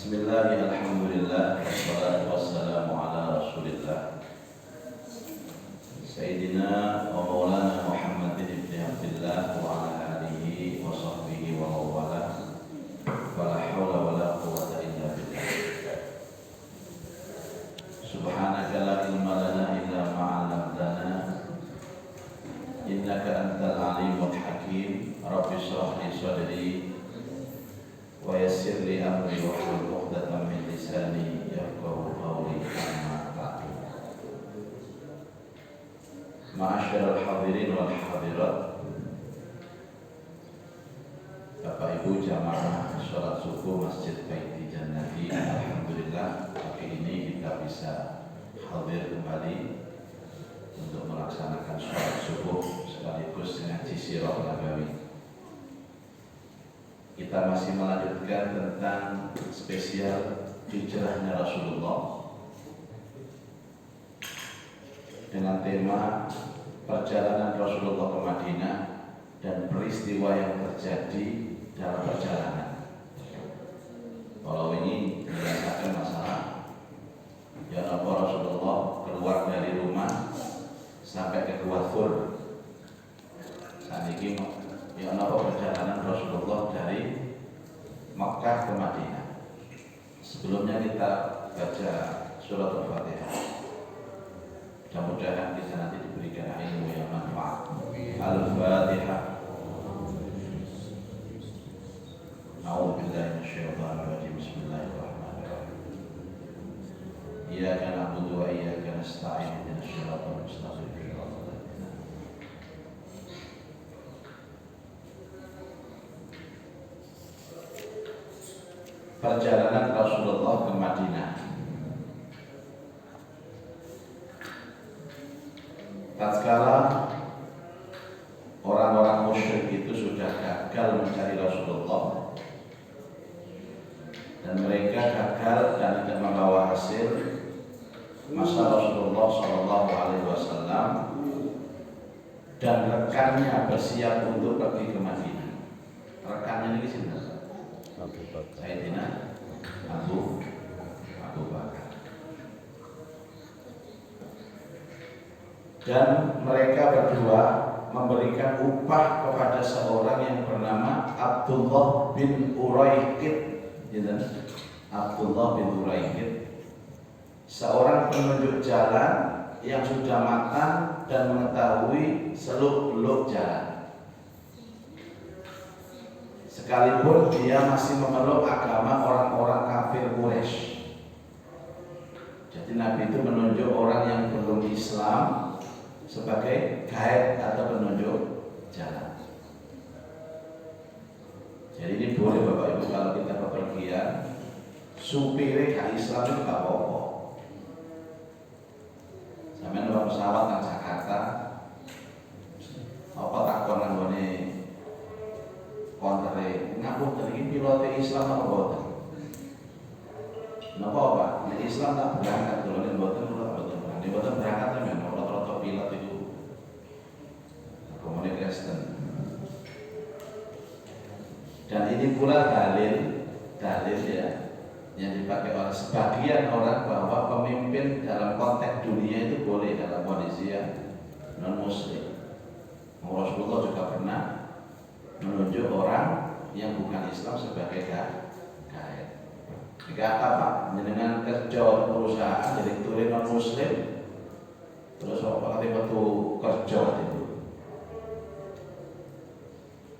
Bismillah, alhamdulillah, wassalatu wassalamu ala rasulillah Sayyidina wa maulana Muhammadin ibn Abdillah wa ala alihi wa sahbihi wa mawala wa la hawla wa la quwwata illa billah Subhanaka la ilma lana illa ma'alamdana Innaka antal alimul hakim Rabbi shrah li sadri wa yassir li amri wa hlul 'uqdatam min lisani yafqahu qawli amma ba'du. Ma'asyiral hadirin wal hadirat, Bapak Ibu jamaah salat subuh Masjid Baiti Jannati, alhamdulillah pagi ini kita bisa hadir kembali untuk melaksanakan salat subuh sekaligus ngaji sirah nabawi. Kita masih melanjutkan tentang spesial hijrahnya Rasulullah dengan tema perjalanan Rasulullah ke Madinah dan peristiwa yang terjadi dalam perjalanan. Kalau ini merasakan masalah ya apa Rasulullah keluar dari rumah sampai ke Gua Thur. Saat ini ya apa perjalanan Rasulullah dari Makkah ke Madinah. Sebelumnya kita baca surat Al-Fatihah. Mudah-mudahan kita nanti diberikan ilmu yang manfaat. Al-Fatihah. A'udzubillahi minasyaitonir rajim. Bismillahirrahmanirrahim. Iyyaka na'budu wa iyyaka nasta'in. Ihdinas shiratal mustaqim. Perjalanan Rasulullah ke Madinah. Tatkala orang-orang musyrik itu sudah gagal mencari Rasulullah dan mereka gagal dan tidak membawa hasil, masa Rasulullah SAW dan rekannya bersiap untuk pergi ke Madinah. Rekannya ini siapa? Sayyidina Abu Bakar. Dan mereka berdua memberikan upah kepada seorang yang bernama Abdullah bin Uraikid. Abdullah bin Uraikid, seorang penunjuk jalan yang sudah matang dan mengetahui seluk-beluk jalan. Sekalipun dia masih memeluk agama orang-orang kafir Quraisy. Jadi Nabi itu menunjuk orang yang belum Islam sebagai guide atau penunjuk jalan. Jadi ini boleh Bapak Ibu kalau kita bepergian, supirnya gak Islam itu gak apa-apa. Sampai numpak pesawat nang Jakarta, apa takon nanggone kontere ngapunten iki pilote Islam apa boten? Napa Pak? Nek Islam tak berangkat kalau nek boten boten berangkat memang rata-rata pilot itu komunik Kristen. Dan ini pula dalil ya yang dipakai oleh sebagian orang bahwa pemimpin dalam konteks dunia itu boleh dalam kondisi yang non muslim. Rasulullah juga pernah menunjuk orang yang bukan Islam sebagai guide. Jika apa dengan kerja perusahaan direktur non muslim, terus apa kata waktu kerja itu.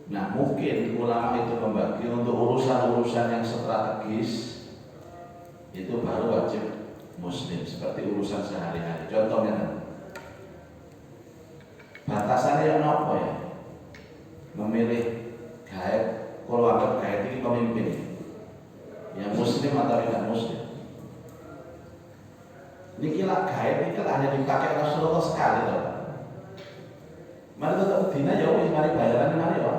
Nah mungkin ulama itu membagi untuk urusan-urusan yang strategis itu baru wajib muslim, seperti urusan sehari-hari. Contohnya batasannya yang apa ya? Memilih gaib, kalau anggap gaib ini pemimpin yang muslim atau tidak muslim. Ini kira gaib ini hanya dipakai Rasulullah sekali loh. Mari tetap dina ya wis mari bayaran mari ya.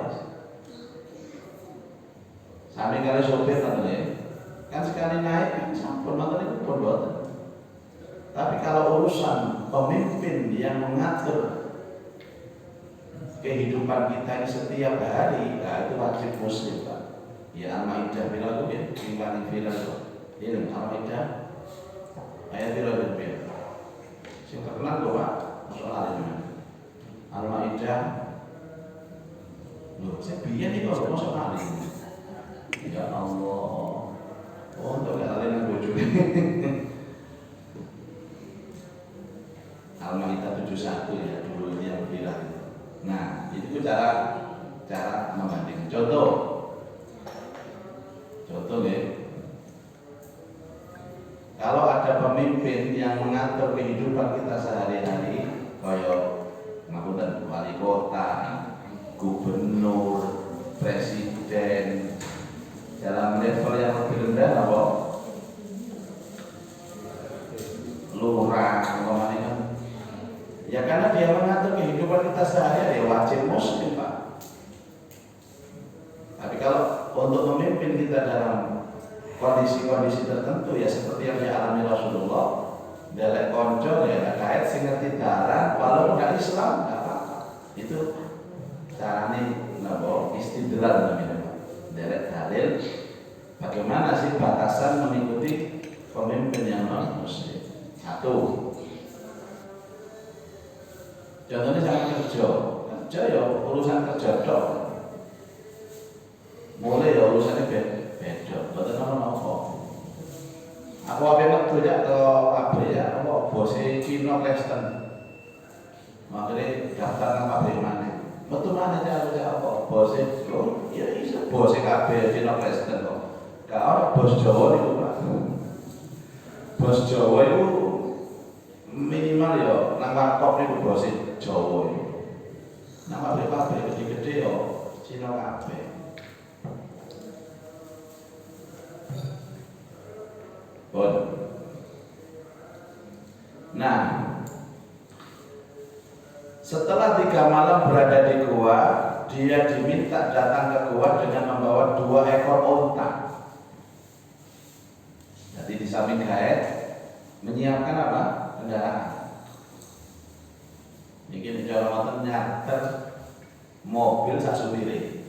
Sampai kali sopir katanya kan sekali naik kan sampun nonton itu pun boten. Tapi kalau urusan pemimpin yang mengatur kehidupan kita ini setiap hari, nah itu wajib muslim Pak. Ya Al-Maidah bilang itu ya, tinggal viral itu. Ini Al-Maidah ayat 3 sing terkenal kok Pak, soal ini Al-Maidah. Loh, saya biyen iki kok soal ini. Ya Allah. Oh, untuk gak lain bojo. Al-Maidah 71 ya, dulu ini yang viral. Nah, itu cara membanding. Contoh ya. Kalau ada pemimpin yang mengatur kehidupan kita sehari-hari, kayak ngapunten wali kota, gubernur, presiden, dalam level yang lebih rendah apa? Lurah, umpamanya kan. Ya karena dia mengatur kehidupan kita sehari-hari, wajib muslim Pak. Tapi kalau untuk memimpin kita dalam kondisi-kondisi tertentu ya seperti yang dialami Rasulullah, delek konco ya kait sing ngerti dalan walaupun gak Islam enggak apa-apa. Itu carane napa istidlal namanya. Delek dalil bagaimana sih batasan mengikuti pemimpin yang non muslim. Satu. Contohnya sama kerja ya urusan kerja tok. Mulai ya urusannya beda, betul apa? Aku apa metu ya atau apa ya? Apa bose Cina Kristen? Makanya daftar nang pabrik mana? Betul mana cara apa? Bose kok? Ya iso bose kabeh Cina Kristen kok. Gak ora bos Jawa niku Pak. Bos Jawa itu minimal ya nang warkop niku bose Jawa itu. Nang pabrik gede-gede yo Cina kabeh. Nah, setelah 3 malam berada di gua, dia diminta datang ke gua dengan membawa 2 ekor onta. Jadi di samping gaet menyiapkan apa? Kendaraan. Bikin jalan nyater mobil sasupire.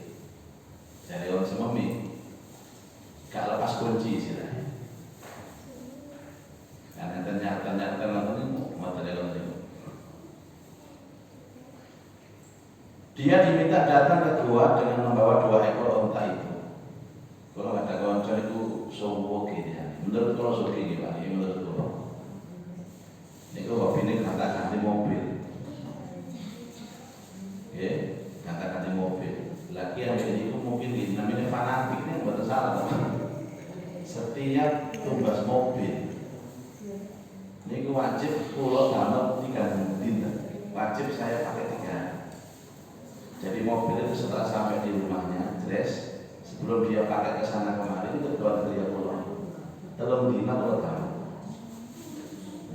Dari orang sememi, gak lepas kunci istilahnya. Karena ternyata ini material itu. Dia diminta datang ke gua dengan membawa 2 ekor onta itu. Kalau ada konco itu sowo gitu ya. Menurut kalau suki gitu, ini menurut gua. Ini gua hobi ini ganti mobil. Ya, ganti mobil. Lagi yang ini mungkin ini namanya fanatik ini buat salah teman. Setiap tumbas mobil ini wajib pulau damel 3 dinten. Wajib saya pakai 3. Jadi mobil itu setelah sampai di rumahnya, jelas sebelum dia pakai ke sana kemari itu buat dia pulang. Telung dina pulau damel.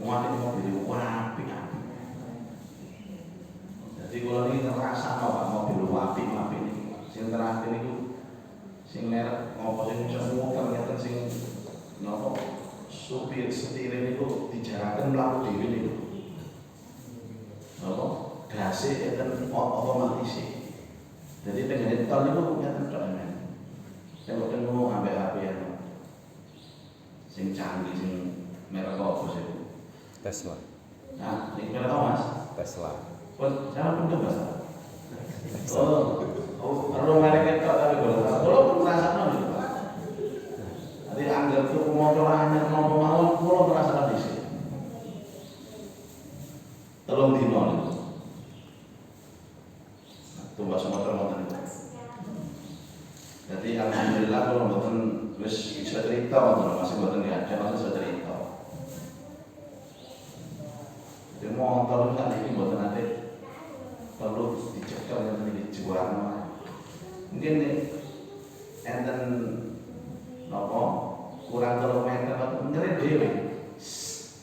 Muat ini mobil wapi. Jadi kalau ini terasa Pak mobil wapi ini. Sing terakhir itu sing merek ngopo sing semua ternyata sing nopo supir setirin itu dijarakan melaku diri itu apa? Gasnya itu otomatis jadi dengan tol itu ternyata coba saya ketemu ambil HP yang sing canggih, sing merek apa sih? Tesla. Nah, ini merek apa Mas? Tesla. Saya pun coba perlu merek itu tapi kalau pun merasakan itu Pak. Jadi anggap itu motor hanya mau pulau merasakan di sini. Telung dino itu. Tumbas motor itu. Jadi alhamdulillah kalau mboten wis bisa cerita masih mboten ada masih bisa cerita. Jadi motor kan iki mboten ate perlu dicekal yang dijual. Mungkin enten nopo kurang kilometer atau ngerim dewe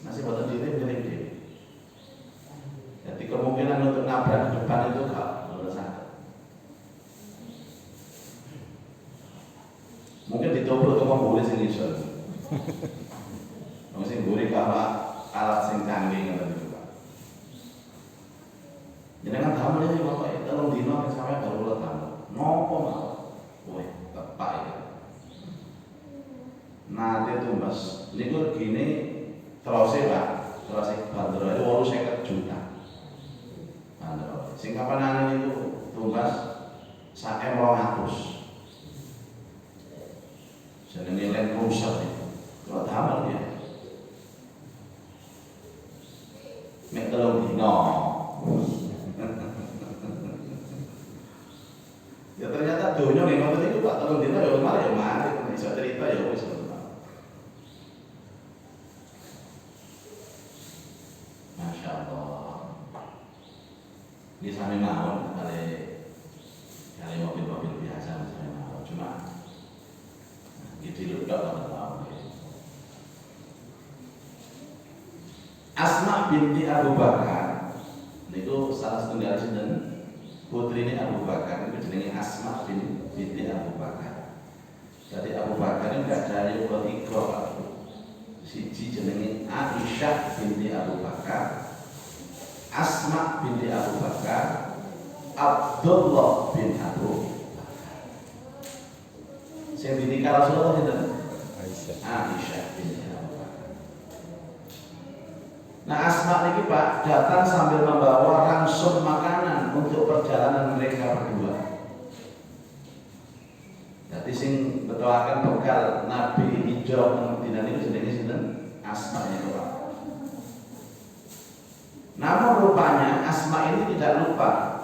masih boten diri ngerim dewe. Jadi kemungkinan untuk nabrak di depan itu gak sangat. Mungkin ditobrok ke pembuli sing iso. Wong sing mburi kalau alat sing canggih ngoten itu Pak. Jenengan damel iki Bapak telung dino sampai baru letak. Nopo mawon? Woi, tepak ya. nate tumbas niku gini terus Pak, terus bandrol itu 50 juta. Bandrol. Sing kapanane niku tumbas sak M200. Jenenge Land Cruiser itu. Kalau damel ya. Mek telung dino. Ya ternyata donya ning ngoten niku Pak telung dino ya mari iso cerita ya wis. Masya Allah. Ini sami mawon kali mobil-mobil biasa misalnya mawon cuma gitu ludak kan tahu. Asma binti Abu Bakar niku salah setunggal sinten putri ini Abu Bakar itu jenenge Asma binti Abu Bakar. Jadi Abu Bakar ini gak ada yang berikro siji jenenge Aisyah binti Abu Bakar, Asma binti Abu Bakar, Abdullah bin Abu Bakar. Sing dinikah Rasulullah sinten? Aisyah binti Abu Bakar. Nah Asma ini Pak datang sambil membawa ransum makanan untuk perjalanan mereka berdua. Jadi sing betulaken bekal Nabi hijrah ke Madinah niku jenenge sinten? Asma itu Pak. Namun rupanya Asma ini tidak lupa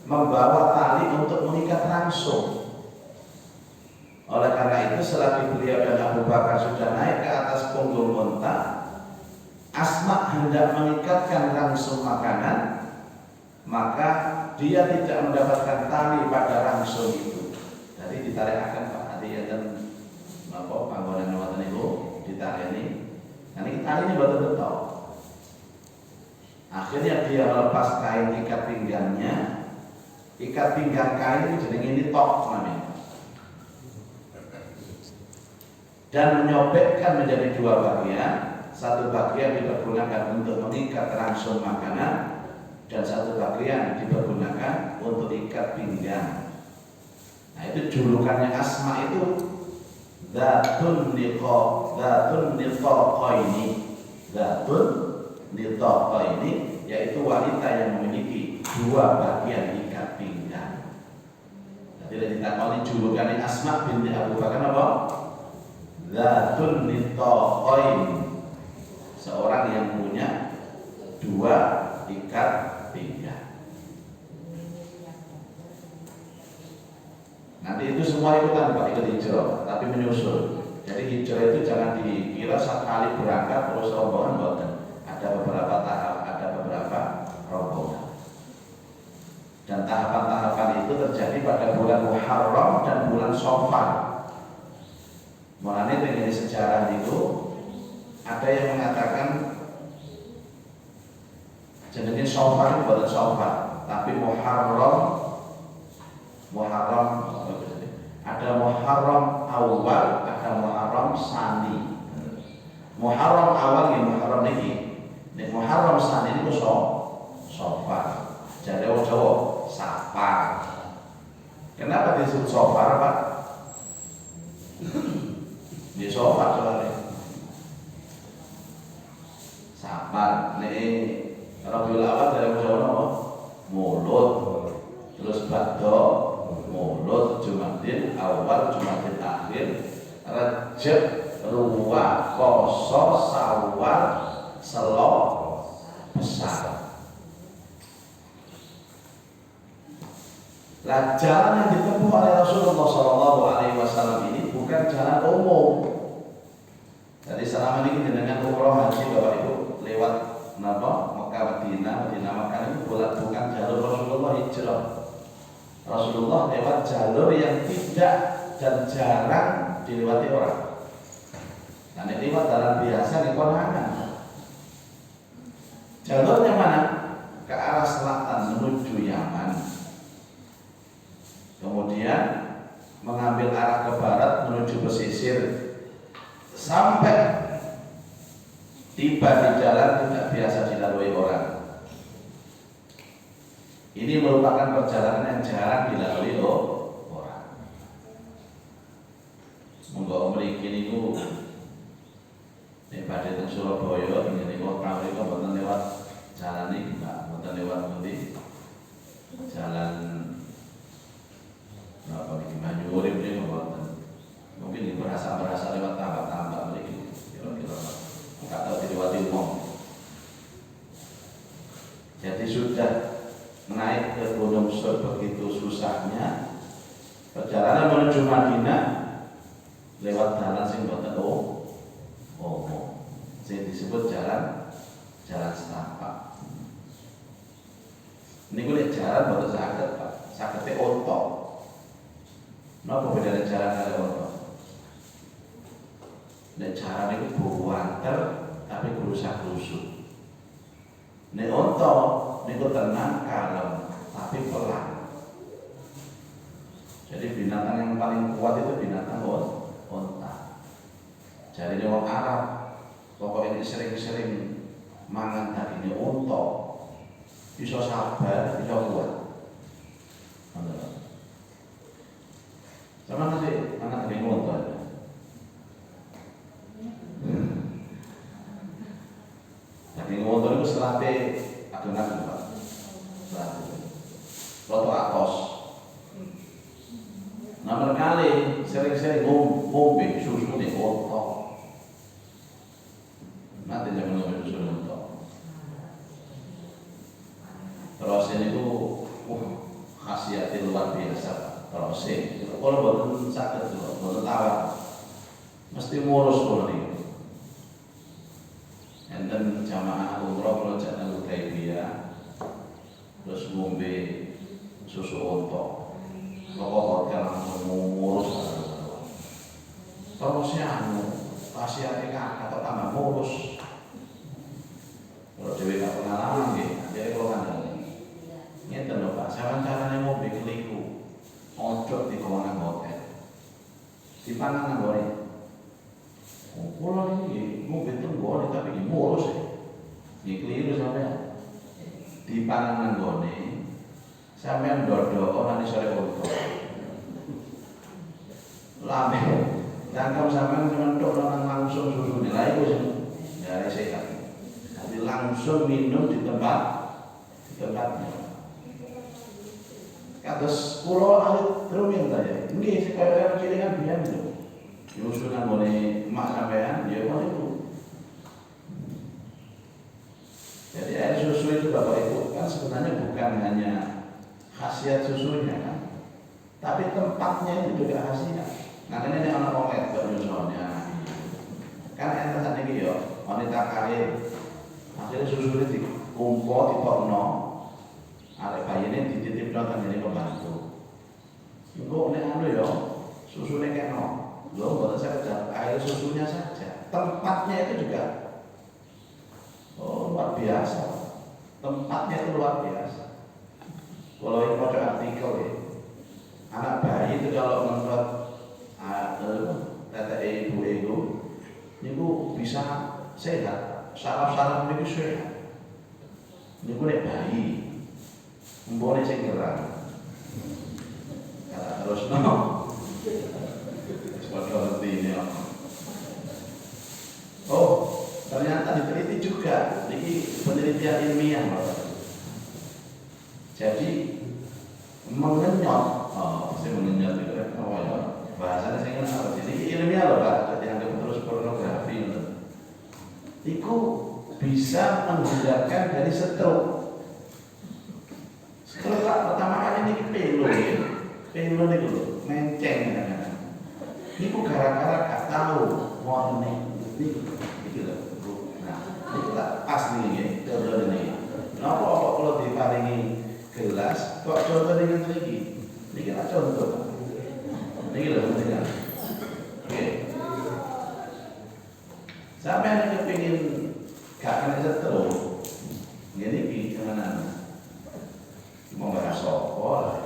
membawa tali untuk mengikat ransum. Oleh karena itu selagi beliau dan Abu Bakar sudah naik ke atas punggung unta, Asma hendak mengikatkan ransum makanan, maka dia tidak mendapatkan tali pada ransum itu. Jadi ditarikaken Pak, hati ya dan napa panggonan wonten niku ditareni. Nanti tali ini betul-betul. Akhirnya dia melepas kain ikat pinggangnya. Ikat pinggang kain itu jenenge ini tok namanya. Dan menyobekkan menjadi dua bagian. Satu bagian dipergunakan untuk mengikat ransum makanan dan satu bagian dipergunakan untuk ikat pinggang. Nah itu julukannya Asma itu Zatun Nitaqaini, yaitu wanita yang memiliki dua bagian ikat pinggang. Jadi ditakoni julukannya Asma binti Abu Bakar apa? Zatun Nitaqaini, seorang yang punya dua ikat pinggang. Nanti itu semua ikutan Pak, ikut hijrah, tapi menyusul. Jadi hijrah itu jangan dikira sekali berangkat terus rombongan boten. Ada beberapa tahap, ada beberapa rombongan. Dan tahapan-tahapan itu terjadi pada bulan Muharram dan bulan Safar. Mulanya dengan sejarah itu ada yang mengatakan jenenge Safar itu bukan Safar, tapi Muharram ada Muharram awal, ada Muharram sani. Muharram awal ya Muharram niki. Nek Muharram sani niku Safar. Jadi orang Jawa Safar. Kenapa disebut Safar, Pak? Di Safar soalnya. Safar. Nek Rabiul Awal dari orang Jawa apa? Mulut. Terus Badha, Maulud, Jumadil Awal, Jumadil Akhir, Rajab, Ruwa, Qoso, Sawal, Selo, Besar. Lah jalan yang ditempuh oleh Rasulullah SAW ini bukan jalan umum. Jadi selama ini dengan umroh haji Bapak Ibu lewat Mekah Madinah Mekah ini bukan jalur Rasulullah hijrah. Rasulullah lewat jalur yang tidak dan jarang dilewati orang. Nah, ini lewat jalan biasa di konangan. Jalurnya mana? Ke arah selatan menuju Yaman. Kemudian mengambil arah ke barat menuju pesisir sampai tiba di jalan tidak biasa dilalui orang. Ini merupakan perjalanan yang jarang dilalui orang. Monggo mriki niku ini mungkin berasa lewat tambah begini kira-kira nggak tahu dilewati umum. Jadi sudah naik ke Gunung Sur begitu susahnya, perjalanan menuju Madinah lewat jalan sing boten sing disebut jalan setapak. Ini gue jalan boten saged Pak, sagede onto. Napa bedane jalan karo onto? Nek jalan itu buanter tapi gerusak-gerusuk. Nek onto niku tenang kalem tapi pelan. Jadi binatang yang paling kuat itu binatang onta. Jadi ini orang Arab, pokoknya ini sering-sering mangan dagingnya onto, bisa sabar, bisa kuat. Sama nanti mangan daging onto aja. Daging onto itu selate adonan Pak. Roto atos. Nomor kali sering-sering ngombe susu di onto. Nanti jangan ngombe susu di onto. Terus ini tuh khasiatnya luar biasa. Terus kalau boten sakit juga, boten tawar, mesti ngurus kalau nih. Enten jamaah umroh kalau jangan Hudaybiyah, terus ngombe susu onto, pokok hotel langsung ngurus. Terusnya khasiatnya kan atau tambah ngurus. Kalau dewi tak pengalaman gitu, jadi kalau kan ini tentu Pak, saya caranya ngombe keliru, ojo di kawanan hotel, di panganan goreng. Pulau ini ngombe tenggoreng tapi ini ngurus ya, ini keliru sampai di panganan goreng, sampai dodo orang di sore untuk lame, tangkap sampai cuma orang langsung susu nilai itu dari sehat. Langsung minum di tempatnya. Kados pulau ahli terumin saja. Ini sekali cilingan biar itu. Usulan boleh emak sampean, dia boleh itu. Jadi air susu itu Bapak Ibu kan sebenarnya bukan hanya khasiat susunya kan, tapi tempatnya itu juga khasiat. Nah ini anak omet bernyusunnya. Kan enten saat ini yo, wanita karir. Akhirnya susu ini dikumpul, diporno, ada bayi ini dititip nonton jadi pembantu. Enggak nih ya, susu ini kayak lo boleh saja air susunya saja, tempatnya itu juga luar biasa. Tempatnya itu luar biasa. Kalau ini pada artikel ya, anak bayi itu kalau menurut kata ibu itu bisa sehat. Saraf-saraf itu sehat. Ini boleh bayi, boleh segera. Kata terus seperti ini. Oh, ternyata diteliti juga. Ini penelitian ilmiah, jadi mengenyot. Saya mengenyot itu ya. Bahasanya saya ingat apa? Jadi ilmiah loh Pak. Jadi anggap terus pornografi. Itu bisa menghindarkan dari stroke. Setelah pertama kali ini pelu ini dulu menceng kadang-kadang. Itu gara-gara gak tahu warna ini loh. Nah, itu pas nih contoh ini. Kenapa kalau diparingi gelas kok contoh dengan lagi? Ini kita contoh. Ini loh penting. Oke. Sampai yang kepingin gak kena setrum, jadi gimana? Mau bahas sopor.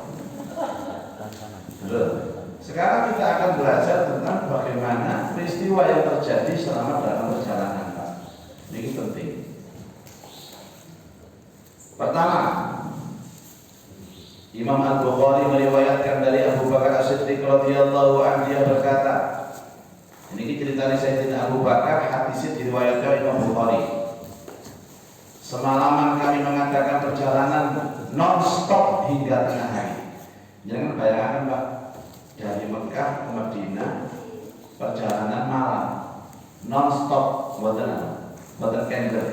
Sekarang kita akan belajar tentang bagaimana peristiwa yang terjadi selama dalam perjalanan Pak. Ini penting. Pertama, Imam Al-Bukhari meriwayatkan dari Abu Bakar As-Siddiq radhiyallahu anhu, dia berkata, ini ceritanya Sayyidina Abu Bakar, hadisnya diriwayatkan Imam Bukhari. Semalaman kami mengadakan perjalanan non-stop hingga tengah hari. Jangan bayangkan Pak, dari Mekah non-stop, mboten kender.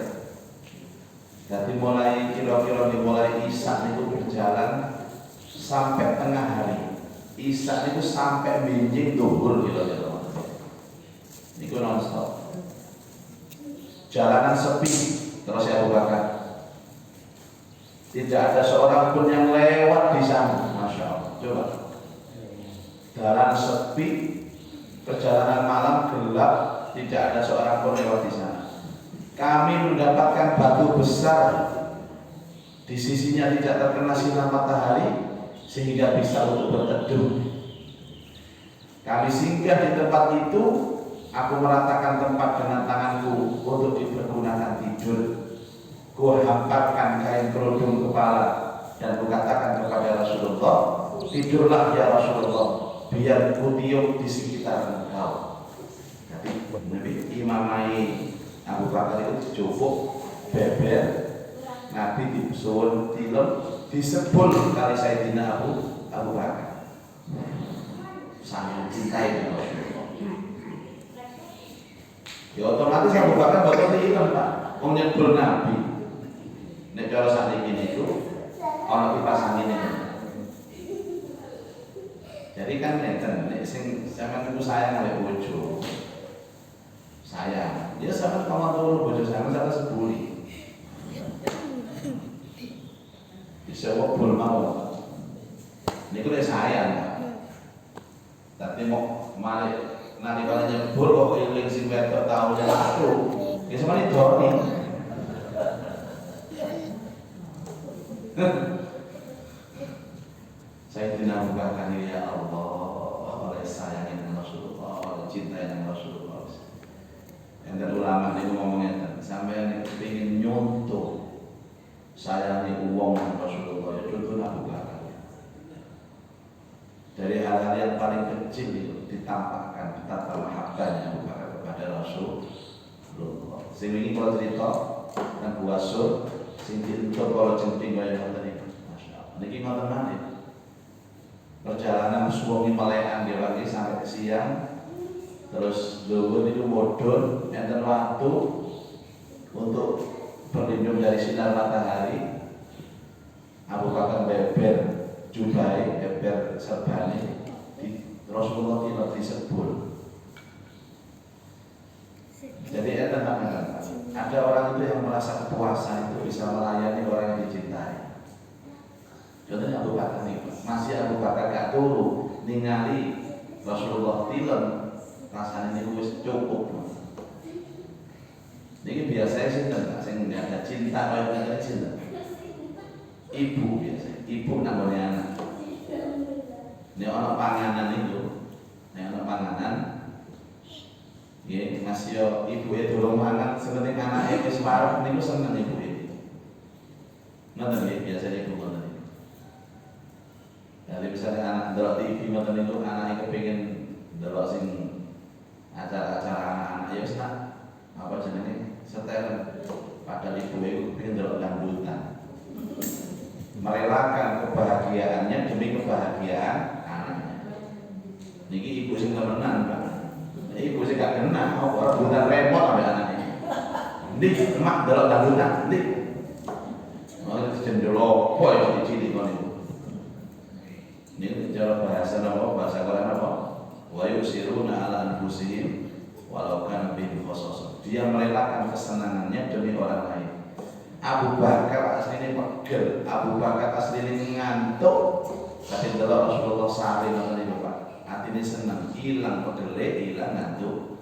Jadi mulai kira-kira dimulai Isya itu berjalan sampai tengah hari. Isya itu sampai binjing duhur kira-kira. Niku non-stop. Jalanan sepi terus Abu Bakar. Tidak ada seorang pun yang lewat di sana, masya Allah. Coba, jalan sepi, perjalanan malam gelap, tidak ada seorang pun lewat di sana. Kami mendapatkan batu besar, di sisinya tidak terkena sinar matahari, sehingga bisa untuk berteduh. Kami singgah di tempat itu, aku meratakan tempat dengan tanganku untuk dipergunakan tidur. Ku hamparkan kain kerudung kepala dan kukatakan kepada Rasulullah, tidurlah ya Rasulullah, biar ku tiup di sekitar engkau. Jadi Nabi imamai Abu Bakar itu cukup beber, Nabi disuruh tilem disebul kali Sayyidina Abu Bakar. Sangat cintai dengan Rasulullah. Ya otomatis Abu Bakar bakal tilem Pak, wong nyebul Nabi. Nek cara sakniki niku ana kipas angin ini. Jadi kan ngeten, nek sing sampeyan niku sayang ambek bojo. Sayang. Ya sampeyan kalau turu bojo sampeyan sebuli. Bisa wobol mau. Niku nek sayang. Tapi mau malik nalika nyebul kok eling sing wedok tau yang aku. Ya sampeyan doni. Sayyidina Abu Bakar ya Allah, oleh sayang dengan Rasulullah, oleh cinta dengan Rasulullah. Yang ulama ini ngomongnya, sampai yang ingin nyontoh sayangi uang dengan Rasulullah, ya contoh Abu Bakar. Dari hal-hal yang paling kecil itu ditampakkan betapa mahabbahnya Abu Bakar kepada Rasulullah. Sehingga ini kalau cerita dan buasur sing ditutup kalau jenting kaya ngoten iki. Masyaallah. Niki ngoten malih. Perjalanan suwengi melekan dia lagi sampai ke siang. Terus dhuwur itu mudhun enten waktu untuk berlindung dari sinar matahari. Abu Bakar beber jubai, beber serbane di Rasulullah tidak disebul. Jadi ada orang itu yang merasa puasa itu bisa melayani orang yang dicintai. Contohnya Abu Bakar nih, masih Abu Bakar gak turu ningali Rasulullah tilem, rasanya ini wis cukup. Ini biasanya sih tentang nggak ada cinta kayak nggak cinta. Ibu biasa, ibu namanya anak. Ini orang panganan itu, ini orang panganan. Ya, ngasih ibu itu dorong mangan, seperti anaknya ke separuh, ini seneng ibu itu. Nonton ya, biasanya ibu nonton itu. Jadi misalnya anak delok TV nonton itu, anaknya kepingin delok sing acara-acara anak-anak, ya wis apa jenenge setel. Padahal ibu itu kepingin delok dangdutan. Merelakan kebahagiaannya demi kebahagiaan anaknya. Niki ibu sing temenan, Pak. Ibu sih gak kena, orang bukan repot sampai anaknya. Dik, emak delok dangdutan, dik. Malah jendela poy cilik kon ibu. Ini cara bahasa apa? Bahasa Quran apa? Wa yusiruna ala anfusihim walau kana bihim khasasah. Dia merelakan kesenangannya demi orang lain. Abu Bakar aslinya pegel, Abu Bakar aslinya ngantuk. Tapi delok Rasulullah sare ngoten niku, Pak. Atine senang, hilang pegele, hilang ngantuk.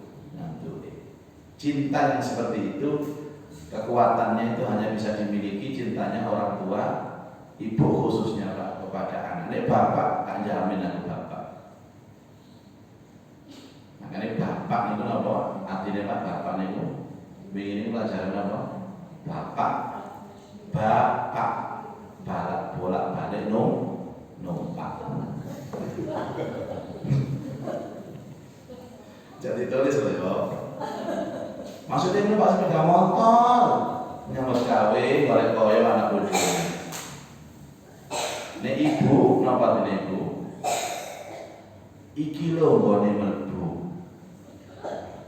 Cinta yang seperti itu, kekuatannya itu hanya bisa dimiliki cintanya orang tua, ibu khususnya Pak, kepada anak. Nek bapak tak jamin aku bapak. Makanya bapak itu apa? Artinya Pak, bapak itu begini pelajaran apa? Bapak, bolak balik numpak. Jadi tulis loh ya. Maksudnya ini Pak sepeda motor nyambut gawe golek koyo anak bojo. Nek ibu napa dene ibu? Iki lho nggone mlebu.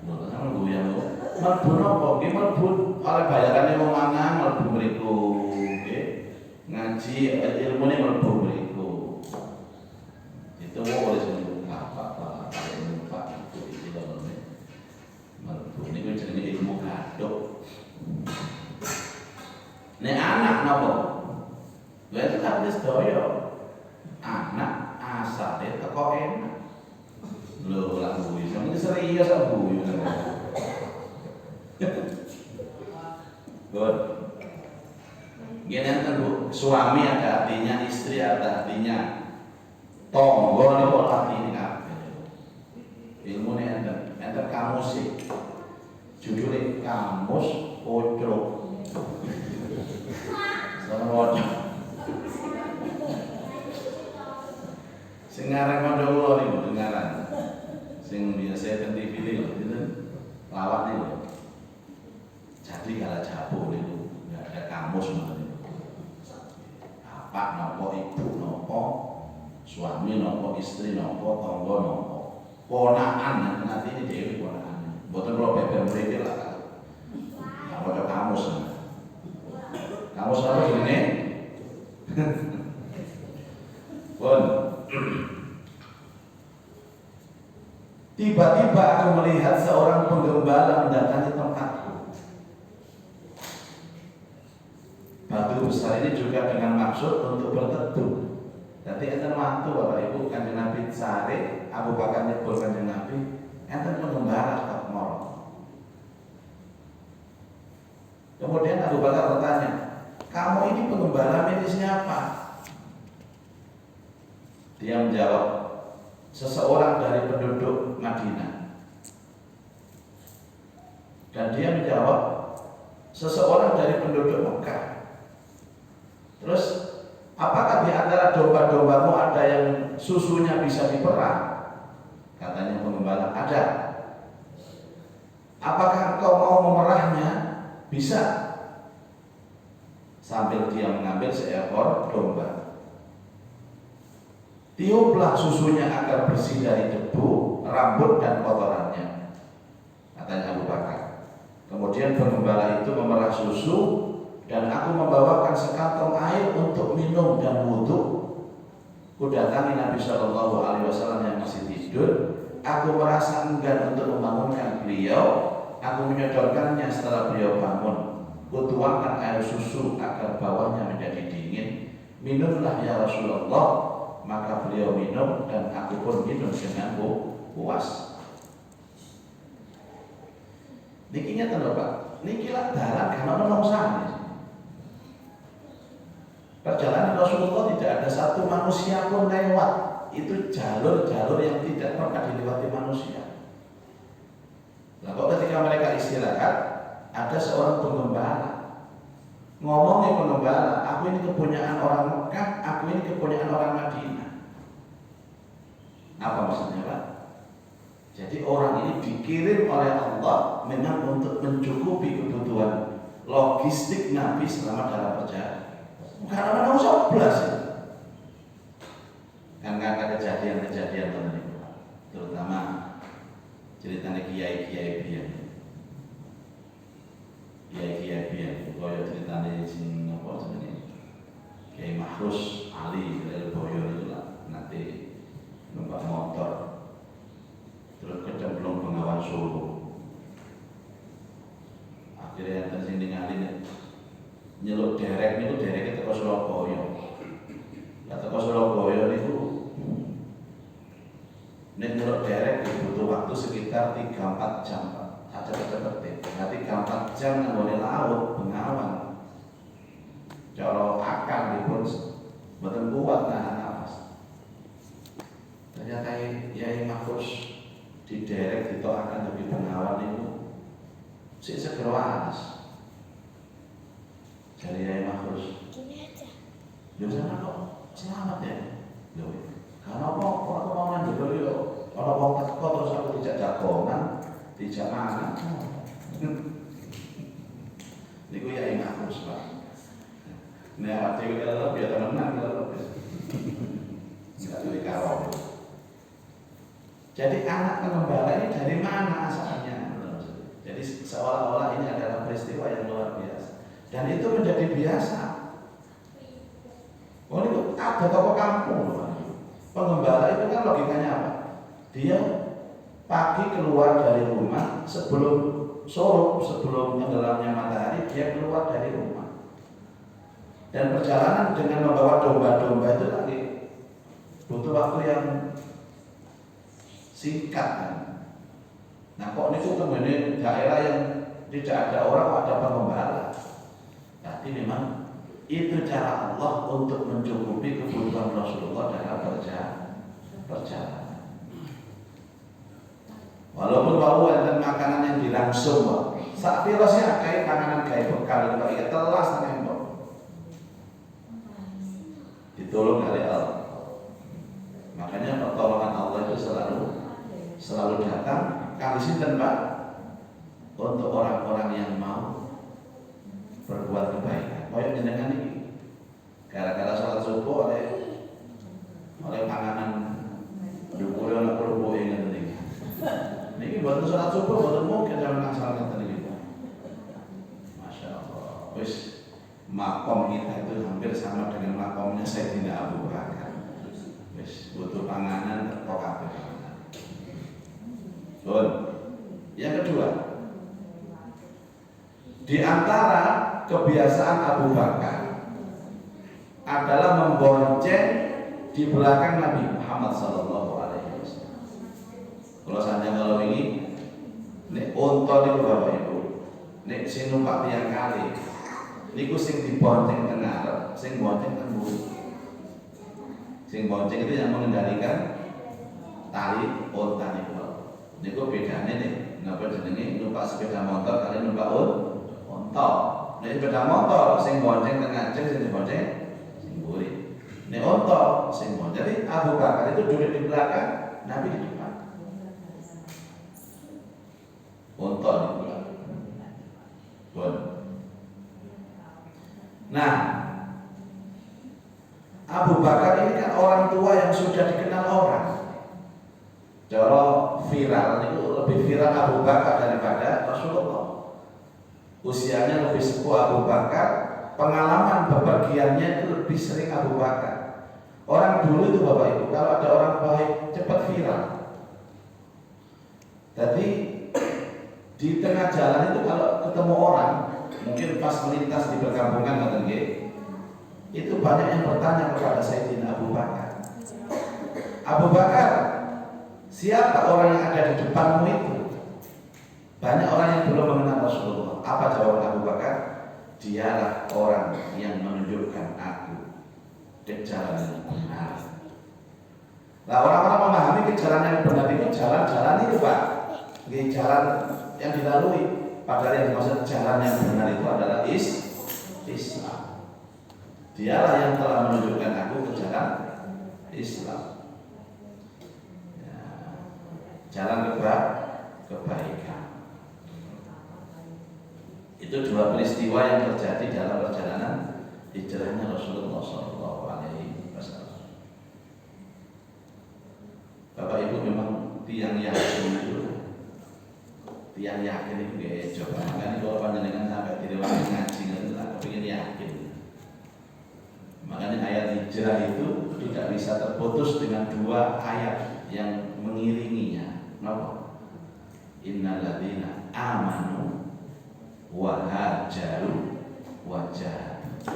Lho sampe goyang lho. Mlebu napa? Nggih mlebu oleh bayarane wong lanang mlebu mriku nggih. Ngaji ilmune mlebu mriku. Itu oleh sing apa ilmu Pak Ibu iki lho. Mlebu niku jenenge ilmu gaduk. Nek anak napa? Lha itu tak wis sedaya. Anak asale teko enak. Lho lak kuwi sampe serius kok kuwi. Good. Gini kan Bu, suami ada artinya, istri ada artinya, tonggo ini kok artinya kabeh. Ilmu ini enter kamus sih, judulnya kamus pocok. Sama wajah. Sing ngarang kanca kula niku dengaran. Sing biasa ten TV niku dinten lawak niku. Jadi kalau jabu niku enggak ada kamus ngoten niku. Bapak nopo, ibu nopo, suami nopo, istri nopo, tangga nopo. Ponakan nanti ini dhewe ponakan. Mboten kula beber mriki lah. Apa ada kamus. Kamus apa jenenge? Pun. Tiba-tiba aku melihat seorang penggembala mendatangi tempatku. Batu besar ini juga dengan maksud untuk berteduh. Jadi enten waktu Bapak Ibu Kanjeng Nabi sare, Abu Bakar nyebut Kanjeng Nabi, enten penggembala tak mall. Kemudian Abu Bakar bertanya, kamu ini penggembala milik siapa? Dia menjawab, seseorang dari penduduk Madinah. Dan dia menjawab, seseorang dari penduduk Mekah. Terus, apakah di antara domba-dombamu ada yang susunya bisa diperah? Katanya penggembala, ada. Apakah engkau mau memerahnya? Bisa. Sambil dia mengambil seekor domba. Tiuplah susunya agar bersih dari debu, rambut dan kotorannya, katanya Abu Bakar. Kemudian penggembala itu memerah susu dan aku membawakan sekantong air untuk minum dan wudhu. Kudatangi Nabi Shallallahu Alaihi Wasallam yang masih tidur. Aku merasa enggan untuk membangunkan beliau. Aku menyodorkannya setelah beliau bangun. Kutuangkan air susu agar bawahnya menjadi dingin. Minumlah ya Rasulullah. Maka beliau minum dan aku pun minum dengan puas. Niki ngeten lho Pak, niki lah dalan kan ana nongsane. Perjalanan Rasulullah tidak ada satu manusia pun lewat. Itu jalur-jalur yang tidak pernah dilewati manusia. Nah, kok ketika mereka istirahat, ada seorang penggembala ngomongnya penggembala, aku ini kepunyaan orang Mekah, aku ini kepunyaan orang Madinah. Apa maksudnya Pak? Jadi orang ini dikirim oleh Allah memang untuk mencukupi kebutuhan logistik Nabi selama dalam perjalanan. Bukan orang seblas ya. Kan ada kejadian-kejadian teman-teman, terutama ceritanya kiai-kiai biyen. Kiai-kiai biyen kaya ceritanya sing apa jenenge? Kiai Mahrus Ali dari Boyo itu lah nanti numpak motor terus kecemplung Bengawan Solo. Akhirnya enten sing ningali nyeluk derek niku dereke teko Surabaya. Lah teko Surabaya niku nek nyeluk derek butuh waktu sekitar 3-4 jam Pak. Cepet-cepet. Nanti 3-4 jam nggone laut Bengawan. Cara akal dipun mboten kuat nahan nafas. Ternyata Yai Mahfuz diderek ditokaken lebih Bengawan itu sik seger waras. Jadi Yai Mahfuz gini aja. Yo sana kok selamat ya. Yo. Karena apa kok mau nandel yo ora wong teko terus aku dijak jagongan, dijak mangan. Niku Yai Mahfuz Pak. Nek ati kira biar temenan kira. Enggak duwe karo. Jadi anak pengembala ini dari mana asalnya? Jadi seolah-olah ini adalah peristiwa yang luar biasa. Dan itu menjadi biasa. Oh itu ada tokoh kampung. Pengembala itu kan logikanya apa? Dia pagi keluar dari rumah sebelum sore, sebelum tenggelamnya matahari, dia keluar dari rumah. Dan perjalanan dengan membawa domba-domba itu lagi butuh waktu yang singkat kan. Nah kok ini kemudian daerah yang tidak ada orang, ada pengembala. Jadi memang itu cara Allah untuk mencukupi kebutuhan Rasulullah dalam perjalanan. Walaupun wau enten makanan yang dilangsung, sak virusnya kayak panganan kayak bekal kok ya telas nembok. Ditolong oleh Allah. Makanya pertolongan Allah itu selalu datang kali sinten Pak untuk orang-orang yang mau berbuat kebaikan. Koyo jenengan iki gara-gara salat subuh oleh panganan dukure ana kerupuk ngene iki. Niki boten salat subuh boten mungkin sampeyan asal ngeten iki. Masyaallah. Wis makom kita itu hampir sama dengan makomnya Sayyidina Abu Bakar. Wis butuh panganan teko kabeh panganan. Yang kedua, di antara kebiasaan Abu Bakar adalah membonceng di belakang Nabi Muhammad SAW. Kalau saja kalau ini, nek unta niku Bapak Ibu, nek sing numpak tiang kali, niku sing dibonceng tengah, sing bonceng teng mburi. Sing bonceng itu yang mengendalikan tali unta niku. Niku bedane nih, napa jenenge numpak sepeda motor kali numpak unta. Nek sepeda motor sing bonceng tengah jeng sing dibonceng sing mburi. Nek unta sing bonceng. Jadi Abu Bakar itu duduk di belakang, Nabi di depan. Unta di belakang. Nah, Abu Bakar ini kan orang tua yang sudah dikenal orang. Cara viral itu lebih viral Abu Bakar daripada Rasulullah. Usianya lebih sepuh Abu Bakar, pengalaman bepergiannya itu lebih sering Abu Bakar. Orang dulu itu Bapak Ibu, kalau ada orang baik cepat viral. Jadi di tengah jalan itu kalau ketemu orang, mungkin pas melintas di perkampungan ngoten nggih, itu banyak yang bertanya kepada Sayyidina Abu Bakar. Abu Bakar, siapa orang yang ada di depanmu itu? Banyak orang yang belum mengenal Rasulullah. Apa jawaban Abu Bakar? Dialah orang yang menunjukkan aku ke jalan yang benar. Nah orang-orang memahami ke jalan yang benar itu jalan-jalan itu Pak, ini jalan yang dilalui. Padahal yang dimaksud jalan yang benar itu adalah Islam. Dialah yang telah menunjukkan aku ke jalan Islam. Jalan kebaikan. Itu dua peristiwa yang terjadi dalam perjalanan hijrahnya Rasulullah SAW. Bapak Ibu memang tiang yakin itu coba kan kalau panjenengan sampai di lewat ngaji itu tak kepingin yakin. Makanya ayat hijrah itu tidak bisa terputus dengan dua ayat yang mengiringinya. Napa? Innal ladzina amanu wa hajaru wa jahadu.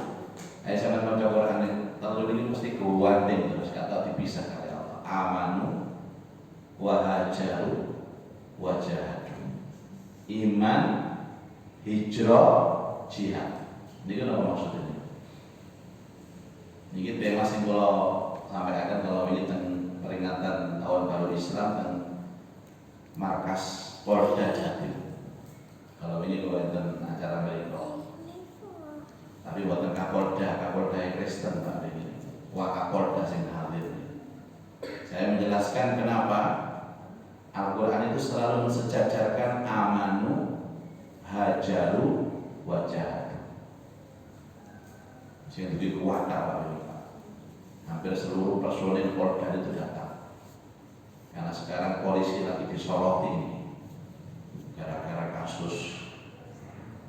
Ayo sampeyan maca Quran telu ini mesti gandeng terus kata dipisah kali Allah. Amanu wa hajaru wa jahadu. Iman, hijrah, jihad. Ini kan apa maksudnya? Ini tema yang kalau sampaikan kalau ini tentang peringatan tahun baru Islam dan markas Polda Jatim. Kalau ini buatan acara mereka, tapi buatan Kapolda Kristen Pak ini, Wakapolda sing hadir. Saya menjelaskan kenapa Al-Quran itu selalu mensejajarkan amanu, hajaru, wajah. Sehingga lebih kuat Pak. Hampir seluruh personil Polda itu datang. Karena sekarang polisi lagi disoroti ini gara-gara kasus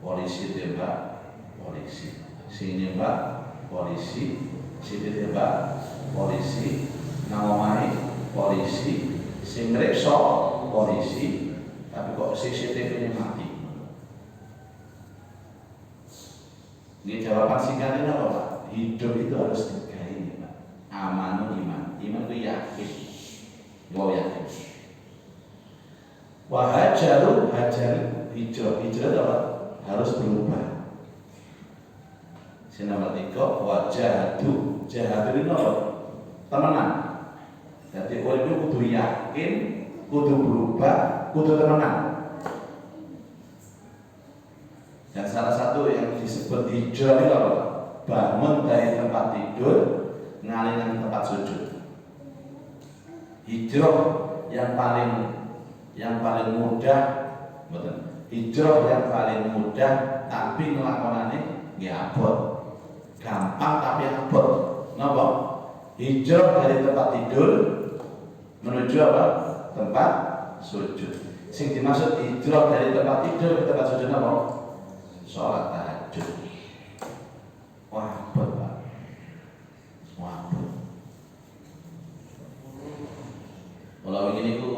polisi tembak polisi, sini nembak polisi, sini tembak polisi, ngomai polisi, sing rekso polisi, tapi kok CCTV-nya mati. Ini jawaban singkatnya apa Pak? Hidup itu harus tiga ini Pak. Amanu iman, iman itu yakin, wow yakin. Wahajaru hajar hijrah apa? Harus berubah. Nomor 3 wajahadu jahadu itu apa? Temenan. Jadi orang itu kudu yakin, kudu berubah, kudu temenan. Dan salah satu yang disebut hijrah itu apa? Bangun dari tempat tidur, ngalih ke tempat sujud. Hijrah yang paling mudah, betul. Hijrah yang paling mudah, tapi ngelakonane nggih abot. Gampang tapi abot. Napa? Hijrah dari tempat tidur menuju apa? Tempat sujud. Sing dimaksud hijrah dari tempat tidur ke tempat sujud apa? Sholat tahajud. Wah, abot Pak. Wah, abot. Kalau begini ku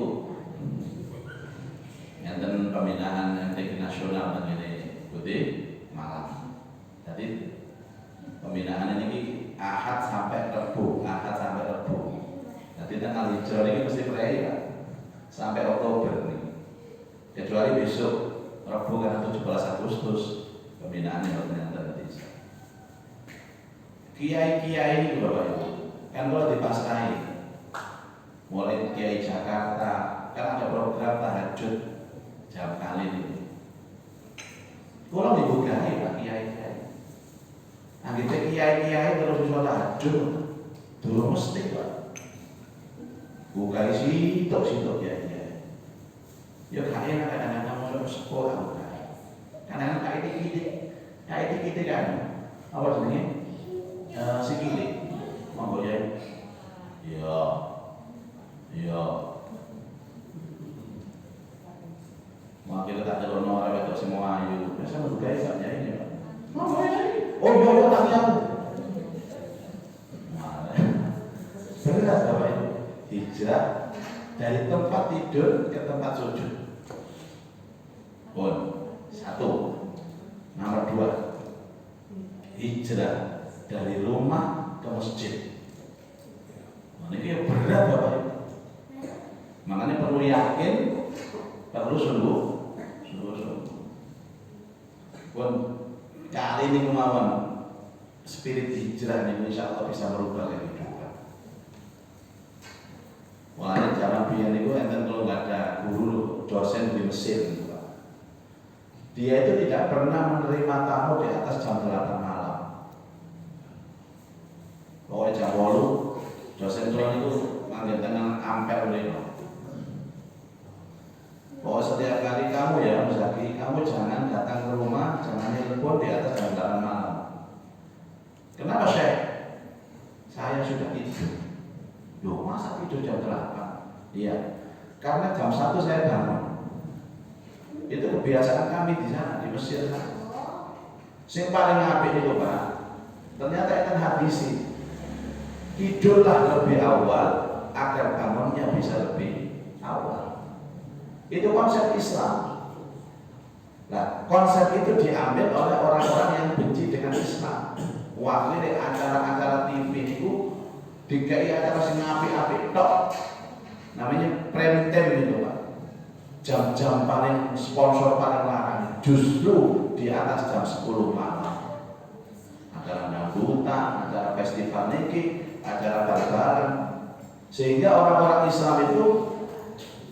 enten pembinaan MTQ nasional begini putih malam. Jadi pembinaan ini Ahad sampai Rebu. Jadi tanggal hijrah ini mesti prei Pak. Sampai Oktober nih. Kecuali besok Rebu karena 17 Agustus pembinaan yang ternyata nanti. Kiai-kiai ini Bapak Ibu kan kalau dipasrahi mulai Kiai Jakarta kan ada program tahajud jam kali ini. Kalau dibukahi Pak Kiai-Kiai. Anggite kiai-kiai terus bisa tahajud dulu mesti Pak. Bukai sitok ya. Ya kaya kadang-kadang mau sekolah bukai. Kadang-kadang kayak kita kan. Apa sebenarnya? Sikile. Monggo ya. Iya. Mau kita tak ada orang itu semua ayu. Biasa bukai saja ini Pak. Monggo ya. Oh iya tak tahu. Benar Bapak Ibu. Hijrah dari tempat tidur ke tempat sujud. Satu. Nomor 2. Hijrah dari rumah ke masjid. Ini berat Bapak Ibu. Makanya perlu yakin, perlu sungguh. Kali ini kemauan spirit hijrah ini insya Allah bisa merubah kehidupan. Mulanya zaman biyen itu enten kalau nggak ada guru dosen di Mesir gitu, Pak. Dia itu tidak pernah menerima tamu di atas jam 8 malam. Pokoknya jam 8 dosen itu manggil dengan ampel lho. Pokoknya setiap kali kamu ya Muzaki, kamu jangan datang ke rumah, jangan telepon di atas jam 8 malam. Kenapa Syekh? Saya sudah tidur. Loh, masa tidur jam 8? Iya, karena jam 1 saya bangun. Itu kebiasaan kami di sana, di Mesir sana. Yang paling apik itu Pak, ternyata itu hadisi. Tidurlah lebih awal agar bangunnya bisa lebih awal. Itu konsep Islam. Nah, konsep itu diambil oleh orang-orang yang benci dengan Islam. Wah, ini acara-acara TV itu dikai acara sing apik-apik tok. Namanya prime time itu Pak. Jam-jam paling sponsor paling larang justru di atas jam 10 malam. Acara dangdutan, acara festival niki, acara bal-balan. Sehingga orang-orang Islam itu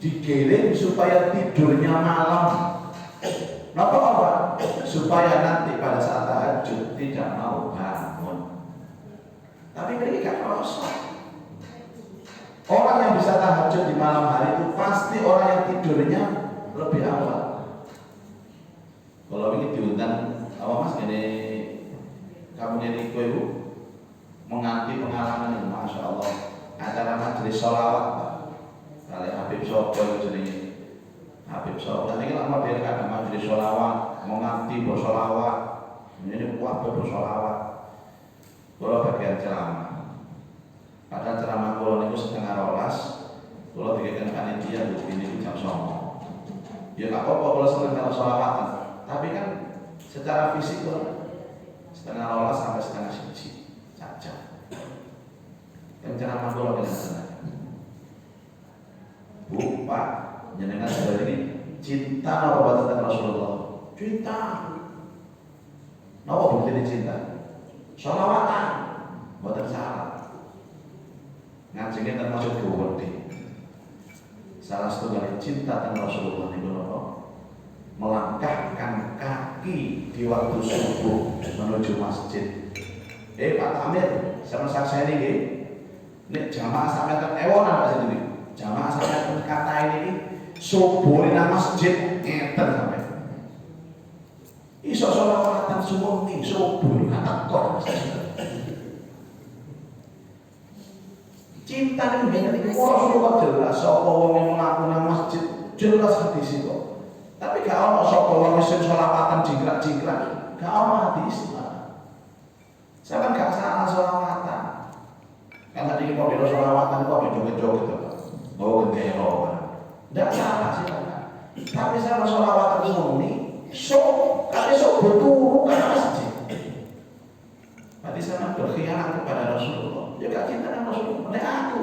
digiring supaya tidurnya malam. Kenapa Pak? Supaya nanti pada saat tahajud tidak mau bangun. Tapi mereka kosong. Orang yang bisa tahajud di malam hari itu pasti orang yang tidurnya lebih awal. Kalau ini diundang, apa Mas ini kamu ini ibu menganti pengalaman ini, Masya Allah. Acara majelis sholawat Pak. Kali Habib Sopo itu jadi Habib Sholawat ini lama dia ada majelis sholawat, menganti bersolawat, ini kuat bersolawat. Kalau bagian ceramah, padahal ceramah kalau itu setengah rolas, kalau bikin panitia ini jam 9. Ya nggak apa-apa kalau setengah sholawatan, tapi kan secara fisik setengah rolas sampai setengah 1 saja. Yang ceramah kalau dengan senang. Bu, Pak, jenengan sudah ini cinta apa tentang Rasulullah? Cinta. Napa bukti cinta? Sholawatan, buatan salah. Ngajengnya termasuk kewardi. Salah satu kali cinta tentang Rasulullah itu apa? Melangkahkan kaki di waktu subuh menuju masjid. Pak Amir, sama saksi ini jamaah sampai terewonan Pak Sini. Jamaah sampai kata ini subuh di masjid ngeten sampai. Iso sholawatan subuh nih subuh kata kor. Cinta ini benar ini Rasulullah jelas. Sapa wong yang melakukan masjid jelas hadis itu. Tapi gak ono sapa wong sing sholawatan jingkrak-jingkrak. Gak ono hadis. Saya kan gak salah sholawatan. Kan tadi mau bela sholawatan kok joget-joget itu. Oh gendero. Nggak salah sih Pak. Tapi sama sholawatan murni, tapi betul bukan masjid. Berarti sama berkhianat kepada Rasulullah. Ya gak cinta dengan Rasulullah. Nek aku.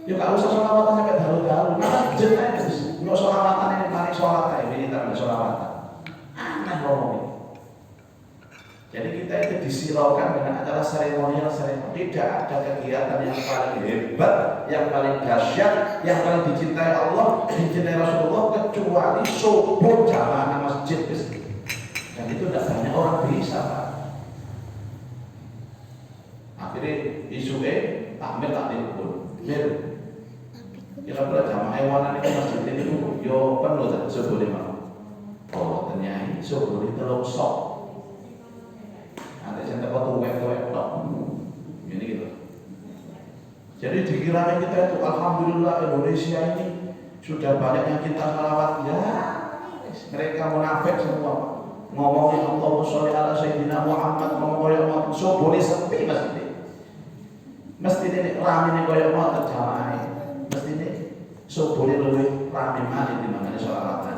Ya gak usah sholawatan sampai dalu-dalu. Karena jeneng nggak sholawatan ini mari sholat ini tak ada sholawatan. Aneh ngomongnya. Jadi kita itu disilaukan dengan acara seremonial. Tidak ada kegiatan yang paling hebat, yang paling dahsyat, yang paling dicintai Allah, dicintai Rasulullah kecuali subuh jamaah masjid. Dan itu tidak banyak orang bisa Pak. Akhirnya isu takmir tak dipun. Kira-kira jamaah hewanan itu masjid itu yo penuh tak subuh 5. Oh ternyata subuh itu sok. Nanti saya dapat tuwek-tuwek tok. Ini gitu. Jadi dikira kita itu alhamdulillah Indonesia ini sudah banyak yang cinta salawat. Ya, mereka munafik semua. Ngomongin Allahumma sholli ala sayyidina Muhammad, ngomongin Muhammad, so boleh sepi mesti ini rame koyo mau terjamaah. Mesti ini so boleh lebih rame mali di mana sholawatan.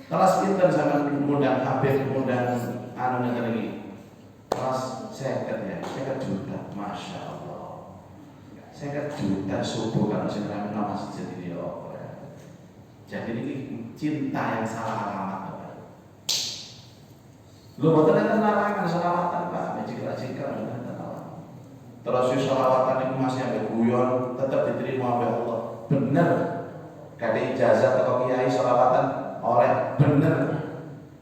Kelas pinter sama mengundang Habib, mengundang anu lagi. Kelas 50 juta, masya Allah. 50 juta subuh kalau saya rame masjid ini ya. Jadi ini cinta yang salah alamat. Lu betul enten larangan sholawatan Pak, jika-jika terus sholawatan itu masih ada guyon, tetap diterima oleh Allah. Bener, kada ijazah atau kiai sholawatan oleh bener.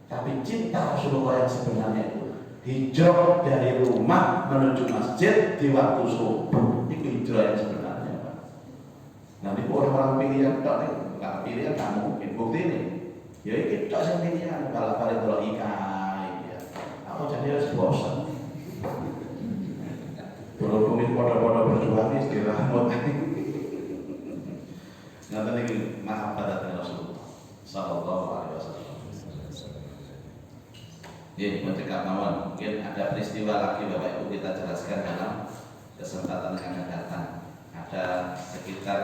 Tapi cinta Rasulullah yang sebenarnya itu hijrah dari rumah menuju masjid di waktu subuh. Itu hijrah yang sebenarnya Pak. Nanti orang-orang pilihan tak nih, nggak pilihan tak mungkin. Bukti ini, ya kita yang pilihan kalau balik kalau ikai, ya. Aku jadi harus bosan. Berhubungin podo-podo berjuang istirahat. Nanti lagi mahabbah dari Rasulullah Sallallahu Alaihi Wasallam. Ya, mencegah mawon. Mungkin ada peristiwa lagi Bapak Ibu kita jelaskan dalam kesempatan yang akan datang. Ada sekitar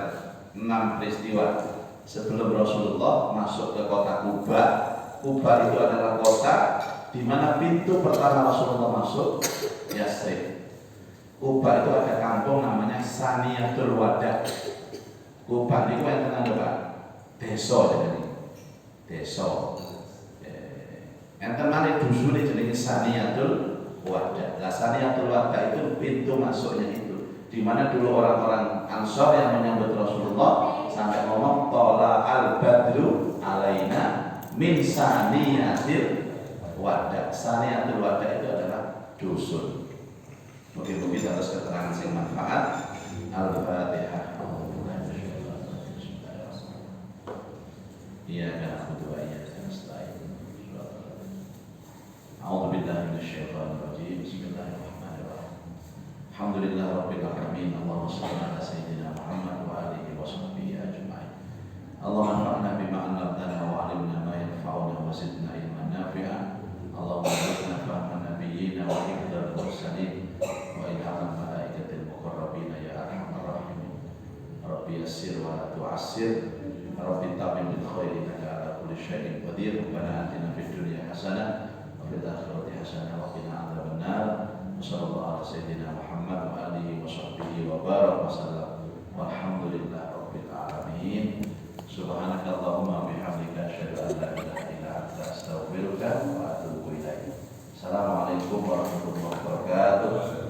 6 peristiwa sebelum Rasulullah masuk ke kota Kuba. Kuba itu adalah kota di mana pintu pertama Rasulullah masuk Yasrib. Kuba itu ada kampung namanya Saniyatul Wada. Kuba itu yang tenang Pak. Desa jadi. Desa. Enten mari dusun jenenge Saniyatul Wada. Nah, Saniyatul Wada itu pintu masuknya itu. Di mana dulu orang-orang Ansor yang menyambut Rasulullah sampai ngomong tola al-badru alaina min Saniyatil Wada. Saniyatul Wada itu adalah dusun. Mungkin-mungkin atas keterangan yang manfaat. Al-Fatihah. Iya kan aku doa ya selesai. A'udzubillahi minasyaitonir rajim. Bismillahirrahmanirrahim. Alhamdulillahirabbil alamin. Allahumma shalli ala sayyidina Muhammad wa alihi wa sahbihi ajma'in. Allahumma 'assir. Rabbi tamim bil khairi innaka ala kulli syai'in qadir. Rabbana atina fid dunya hasanah wa fil akhirati hasanah wa qina adzabannar. Sallallahu ala sayyidina Muhammad wa alihi wa sahbihi wa baraka wa sallam. Walhamdulillahi rabbil alamin. Subhanakallahumma bihamdika asyhadu an la ilaha illa anta astaghfiruka wa atubu ilaik. Assalamualaikum warahmatullahi wabarakatuh.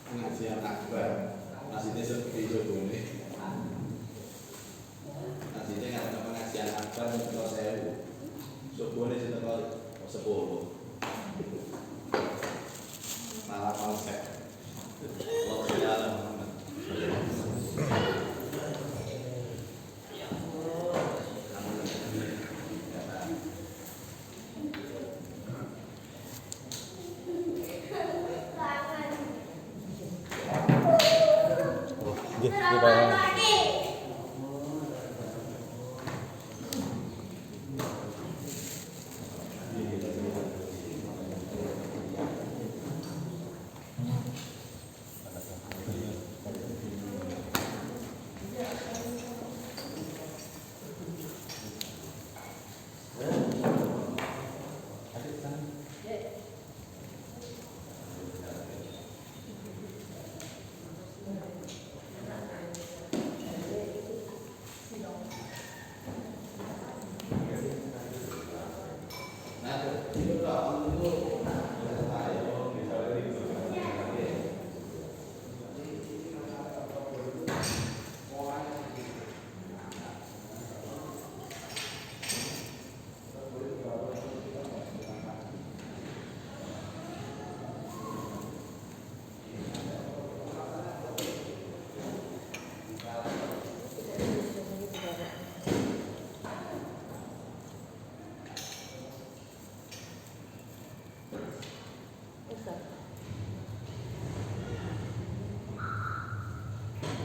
Pengajian akbar masjidnya seperti itu boleh. Masjidnya nggak ada pengajian akbar untuk sewu. Boleh sih kalau 10 malah konsep. Kalau tidak Muhammad.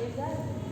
Exactly.